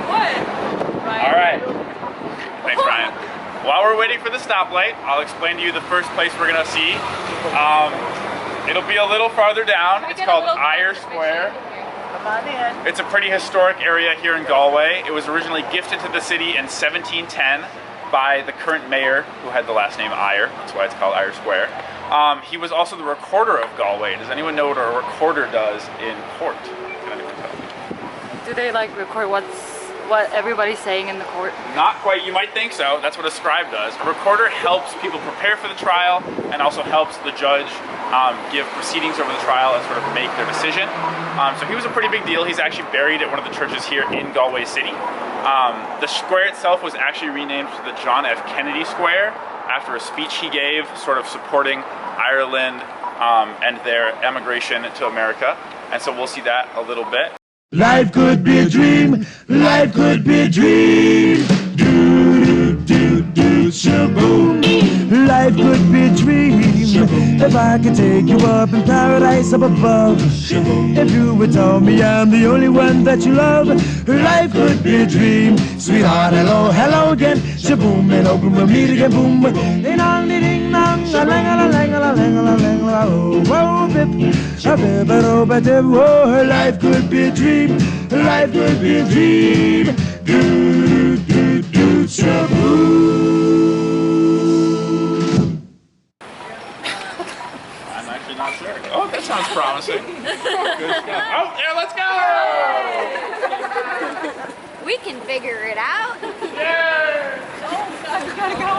What? All right. Thanks, Brian. While we're waiting for the stoplight, I'll explain to you the first place we're gonna see. It'll be a little farther down. It's called Eyre Square. Come on in. It's a pretty historic area here in Galway. It was originally gifted to the city in 1710 by the current mayor, who had the last name Eyre. That's why it's called Eyre Square. He was also the recorder of Galway. Does anyone know what a recorder does in court? Can anyone tell? Do they like record what everybody's saying in the court? Not quite. You might think so. That's what a scribe does. A recorder helps people prepare for the trial and also helps the judge give proceedings over the trial and sort of make their decision. So he was a pretty big deal. He's actually buried at one of the churches here in Galway City. The square itself was actually renamed to the John F. Kennedy Square after a speech he gave sort of supporting Ireland and their emigration to America. And so we'll see that a little bit. Life could be a dream, life could be a dream. Do, do, do, shaboom. Life could be a dream. If I could take you up in paradise up above. If you would tell me I'm the only one that you love. Life could be a dream. Sweetheart, hello, hello again. Shaboom, and open we'll meet again. Boom, ding dong, ding dong, a lang a lang a lang a lang a lang. Oh, bip, a bip, a do, ba dip. Oh, life could be a dream. Life could be a dream. Do, do, do, shaboom. I'm actually not sure. Oh, that sounds promising. Good stuff. Oh, yeah, let's go! We can figure it out. Yeah! Oh, God, you gotta go.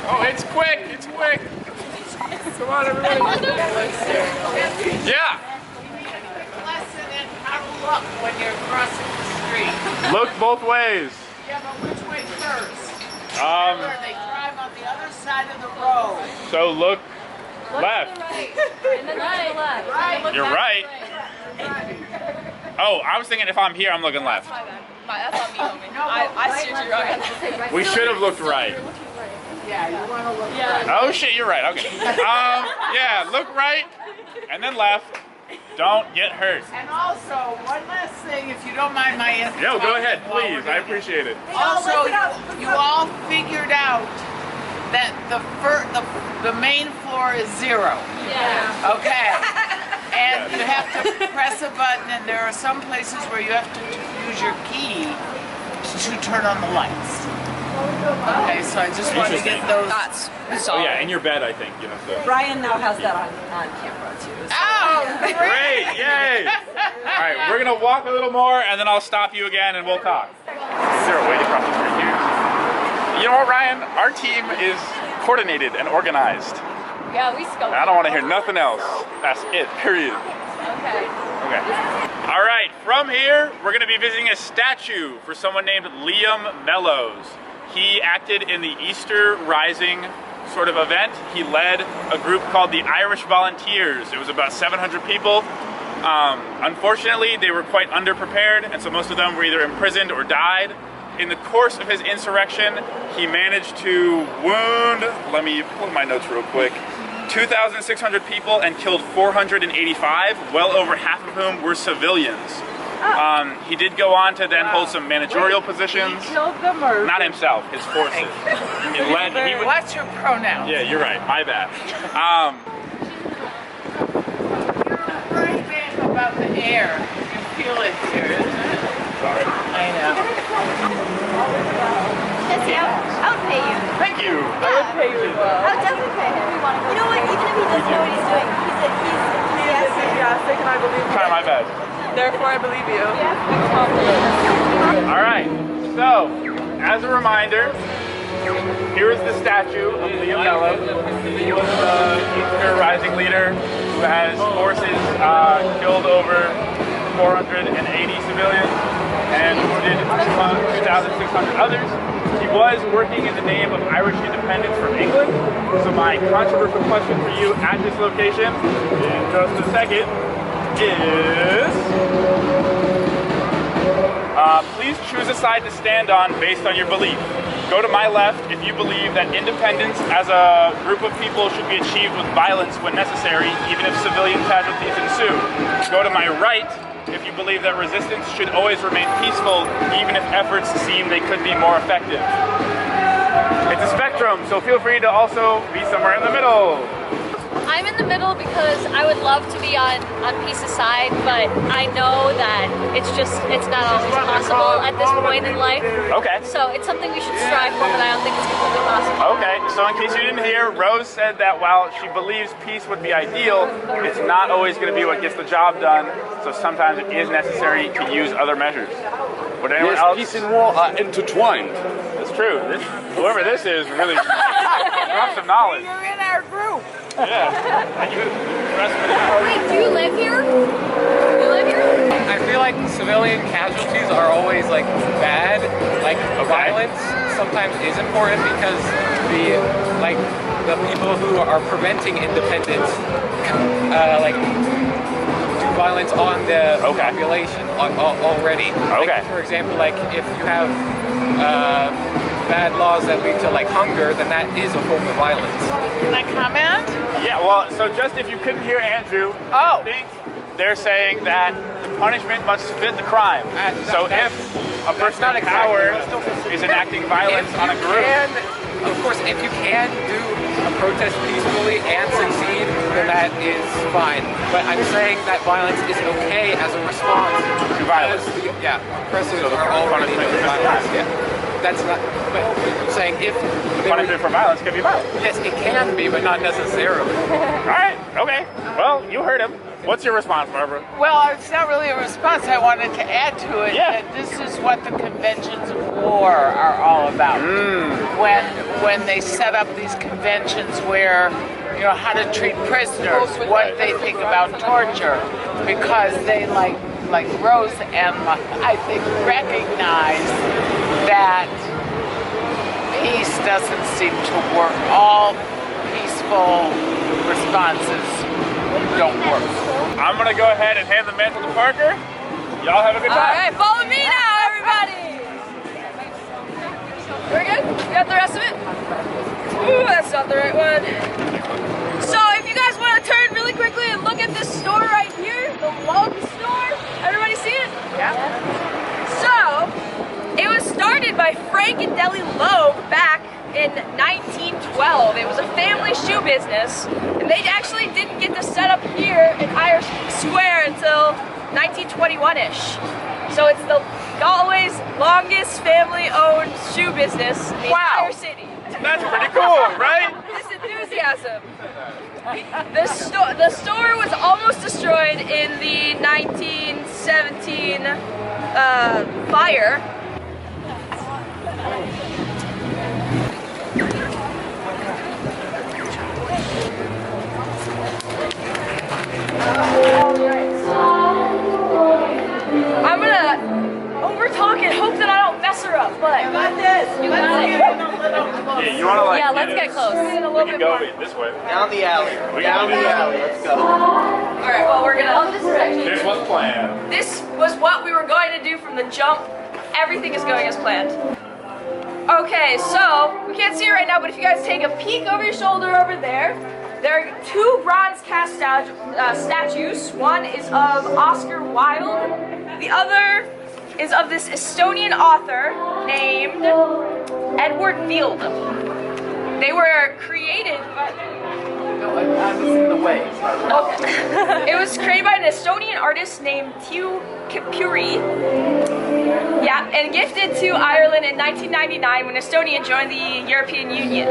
Oh, it's quick, it's quick. Come on, everybody. Yeah. Lesson in how to look when you're crossing the street. Look both ways. Yeah, but which way first? Um, They drive on the other side of the road. so look left. And then right. Left. Right. You're right. Oh, I was thinking if I'm here, I'm looking left. That's on me, homie. I steered you right. We should have looked right. Yeah, you want to look Yeah. right. Oh shit, you're right. Okay. Yeah, look right and then left. Don't get hurt. And also, one last thing, if you don't mind my interrupting. No, go ahead, while we're please. I doing it. appreciate it. Also, you all figured out that the main floor is 0. Yeah. Okay. And you have to press a button, and there are some places where you have to use your key to turn on the lights. Okay, so I just wanted to get those. Oh yeah, in your bed, I think you have to. Brian now has that on camera too. Oh, Great! Yay! All right, we're gonna walk a little more, and then I'll stop you again, and we'll talk. Is there a way to cross the street here? You know what, Ryan? Our team is coordinated and organized. Yeah, we scoped. I don't want to hear nothing else. That's it. Period. Okay. Okay. All right. From here, we're gonna be visiting a statue for someone named Liam Mellows. He acted in the Easter Rising sort of event. He led a group called the Irish Volunteers. It was about 700 people. Unfortunately, they were quite underprepared, and so most of them were either imprisoned or died. In the course of his insurrection, he managed to wound, let me pull my notes real quick, 2,600 people and killed 485, well over half of whom were civilians. He did go on to then hold some managerial positions. He killed them or? Not himself, his forces. He led. What's your pronoun? Yeah, you're right. My bad. You're right back about the air. You feel it here, isn't it? Sorry. I know. Jesse, I would pay you. Thank you. I would pay you as well. I would definitely pay him. You know what? Even if he doesn't know what he's doing, he's Enthusiastic, and I believe Try my best. Therefore, I believe you. All right. So, as a reminder, here is the statue of Liam Mellows. He was the Easter Rising leader who has forces killed over 480 civilians and wounded 2,600 others. He was working in the name of Irish independence from England. So my controversial question for you at this location in just a second is, please choose a side to stand on based on your belief. Go to my left if you believe that independence as a group of people should be achieved with violence when necessary, even if civilian casualties ensue. Go to my right if you believe that resistance should always remain peaceful, even if efforts seem they could be more effective. It's a spectrum, so feel free to also be somewhere in the middle. I'm in the middle because I would love to be on peace's side, but I know that it's not always possible at this point in life. Okay. So it's something we should strive for, but I don't think it's completely possible. Okay, so in case you didn't hear, Rose said that while she believes peace would be ideal, it's not always going to be what gets the job done, so sometimes it is necessary to use other measures. Would anyone else? Peace and war are intertwined. That's true. Whoever this is really dropped some knowledge. You're in our group. Yeah. And you, the rest of it. Wait, do you live here? You live here? I feel like civilian casualties are always like bad. Like violence sometimes is important because the people who are preventing independence like do violence on the population already. Okay. Like, for example, like if you have bad laws that lead to like hunger, then that is a form of violence. Can I comment? Yeah, well, so just if you couldn't hear Andrew, I think they're saying that the punishment must fit the crime. So if a person in power is enacting violence on a group... Of course, if you can do a protest peacefully and succeed, then that is fine. But I'm saying that violence is okay as a response to violence. Yeah, oppressors are already doing violence. Yeah. That's not, but I'm saying if punishment for violence can be violence. Yes, it can be, but not necessarily. All right, okay. Well, you heard him. What's your response, Barbara? Well, it's not really a response. I wanted to add to it that this is what the conventions of war are all about. When they set up these conventions where, you know, how to treat prisoners, what they think about torture, because they like Rose and I think recognize that peace doesn't seem to work. All peaceful responses don't work. I'm gonna go ahead and hand the mantle to Parker. Y'all have a good time. All right, follow me now, everybody. We're good? You got the rest of it? Ooh, that's not the right one. So if you guys want to turn really quickly and look at this store right here, the Lug store. Everybody see it? Yeah. So it was started by Frank and Deli Loeb back in 1912. It was a family shoe business, and they actually didn't get to set up here in Irish Square until 1921-ish. So it's the Galway's longest family-owned shoe business in the entire city. That's pretty cool, right? This enthusiasm. The store was almost destroyed in the 1917 fire. I'm gonna over-talk and hope that I don't mess her up, but you got this. You got it. Yeah, you wanna like? Yeah, let's get close. We can go this way. Down the alley. Down the alley. Let's go. All right. Well, we're gonna. Oh, this is actually. Here's what's planned. This was what we were going to do from the jump. Everything is going as planned. Okay, so we can't see it right now, but if you guys take a peek over your shoulder over there, there are two bronze cast statues. One is of Oscar Wilde. The other is of this Estonian author named Edward Wield. They were created by... I was in the way. Okay. It was created by an Estonian artist named Tiu Kipuri. Yeah, and gifted to Ireland in 1999 when Estonia joined the European Union.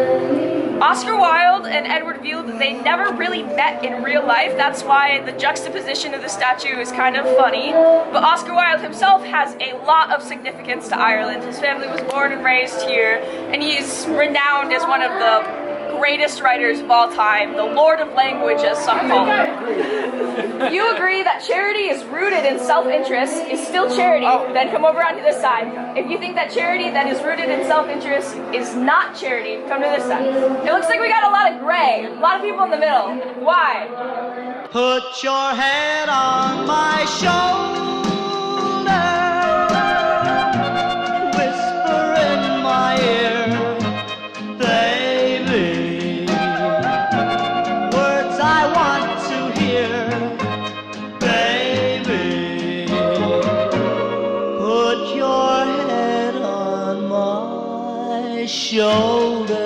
Oscar Wilde and Edward Wield, they never really met in real life. That's why the juxtaposition of the statue is kind of funny. But Oscar Wilde himself has a lot of significance to Ireland. His family was born and raised here, and he's renowned as one of the greatest writers of all time, the Lord of Language, as some call him. You agree that charity is rooted in self-interest, is still charity, then come over onto this side. If you think that charity that is rooted in self-interest is not charity, come to this side. It looks like we got a lot of gray, a lot of people in the middle. Why? Put your head on my shoulder, whisper in my ear, baby, words I want to hear, baby, shoulder.